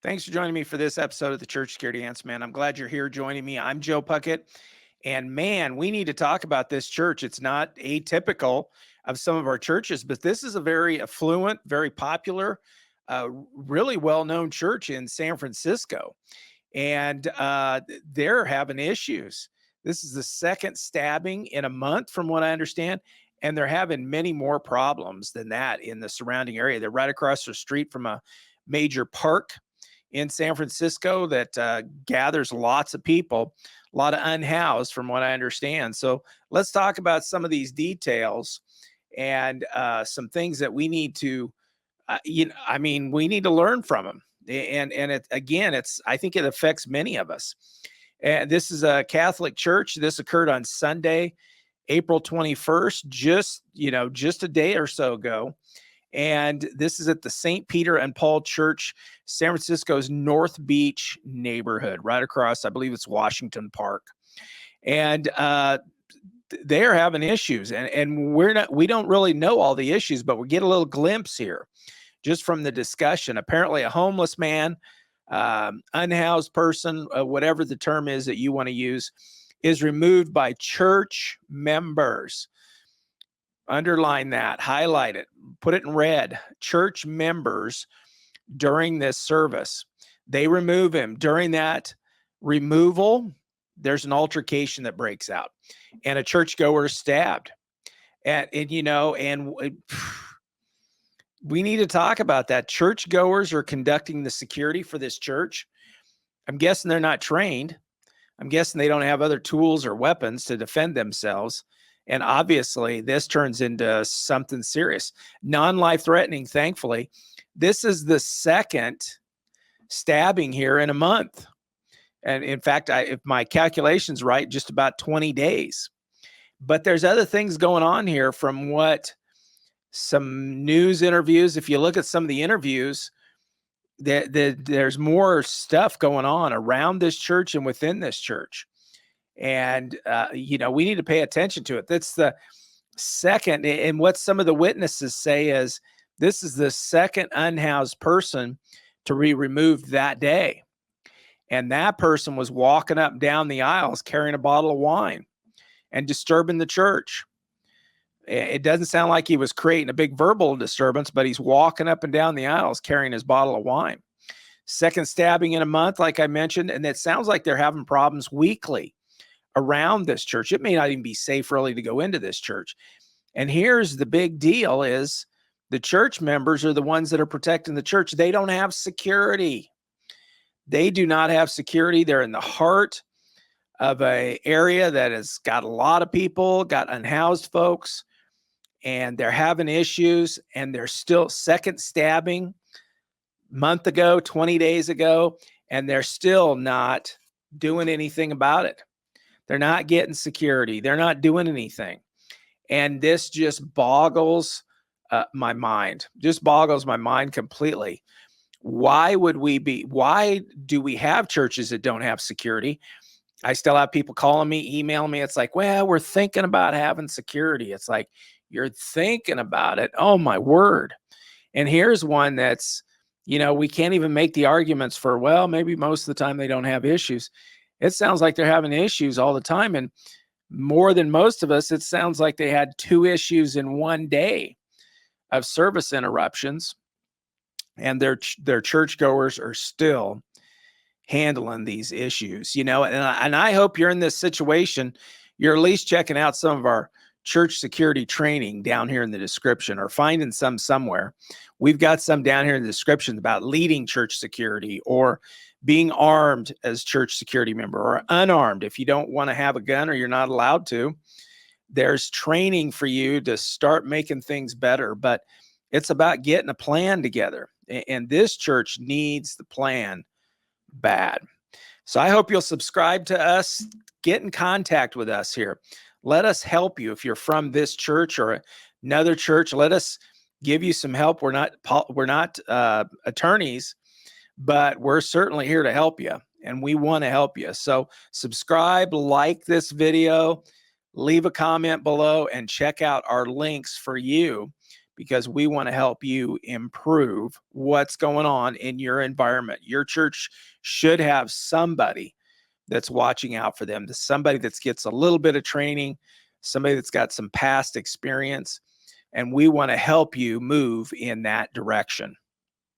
Thanks for joining me for this episode of the Church Security Ants, man. I'm glad you're here joining me. I'm Joe Puckett. And man, we need to talk about this church. It's not atypical of some of our churches, but this is a very affluent, very popular, really well known church in San Francisco. And they're having issues. This is the second stabbing in a month, from what I understand. And they're having many more problems than that in the surrounding area. They're right across the street from a major park in San Francisco that gathers lots of people, a lot of unhoused, from what I understand. So let's talk about some of these details and some things that we need to, we need to learn from them. And it, again, I think it affects many of us. And this is a Catholic church. This occurred on Sunday, April 21st, just a day or so ago. And this is at the St. Peter and Paul Church, San Francisco's North Beach neighborhood, right across, I believe it's Washington Park. And they're having issues. And we don't really know all the issues, but we get a little glimpse here just from the discussion. Apparently, a homeless man, unhoused person, whatever the term is that you want to use, is removed by church members. Underline that, highlight it, put it in red. Church members during this service, they remove him. During that removal, there's an altercation that breaks out, and a churchgoer is stabbed. And we need to talk about that. Churchgoers are conducting the security for this church. I'm guessing they're not trained. I'm guessing they don't have other tools or weapons to defend themselves. And obviously, this turns into something serious, non-life threatening, thankfully. This is the second stabbing here in a month. And in fact, if my calculation's right, just about 20 days. But there's other things going on here from what some news interviews, if you look at some of the interviews, there's more stuff going on around this church and within this church. And, we need to pay attention to it. That's the second. And what some of the witnesses say is this is the second unhoused person to be removed that day. And that person was walking up and down the aisles carrying a bottle of wine and disturbing the church. It doesn't sound like he was creating a big verbal disturbance, but he's walking up and down the aisles carrying his bottle of wine. Second stabbing in a month, like I mentioned, and it sounds like they're having problems weekly around this church. It may not even be safe really to go into this church. And here's the big deal is the church members are the ones that are protecting the church. They don't have security. They do not have security. They're in the heart of an area that has got a lot of people, got unhoused folks, and they're having issues, and they're still second stabbing month ago, 20 days ago, and they're still not doing anything about it. They're not getting security. They're not doing anything. And this just boggles my mind, completely. Why do we have churches that don't have security? I still have people calling me, emailing me. It's like, well, we're thinking about having security. It's like, you're thinking about it. Oh, my word. And here's one that's, we can't even make the arguments for, well, maybe most of the time they don't have issues. It sounds like they're having issues all the time. And more than most of us, it sounds like they had 2 issues in one day of service interruptions. And their churchgoers are still handling these issues, and I hope you're in this situation. You're at least checking out some of our church security training down here in the description, or finding some somewhere. We've got some down here in the description about leading church security, or being armed as church security member, or unarmed if you don't want to have a gun or you're not allowed to. There's training for you to start making things better, but it's about getting a plan together. And this church needs the plan bad. So I hope you'll subscribe to us, get in contact with us here. Let us help you. If you're from this church or another church, let us give you some help. We're not attorneys, but we're certainly here to help you, and we want to help you. So subscribe, like this video, leave a comment below, and check out our links for you because we want to help you improve what's going on in your environment. Your church should have somebody that's watching out for them, somebody that gets a little bit of training, somebody that's got some past experience, and we want to help you move in that direction.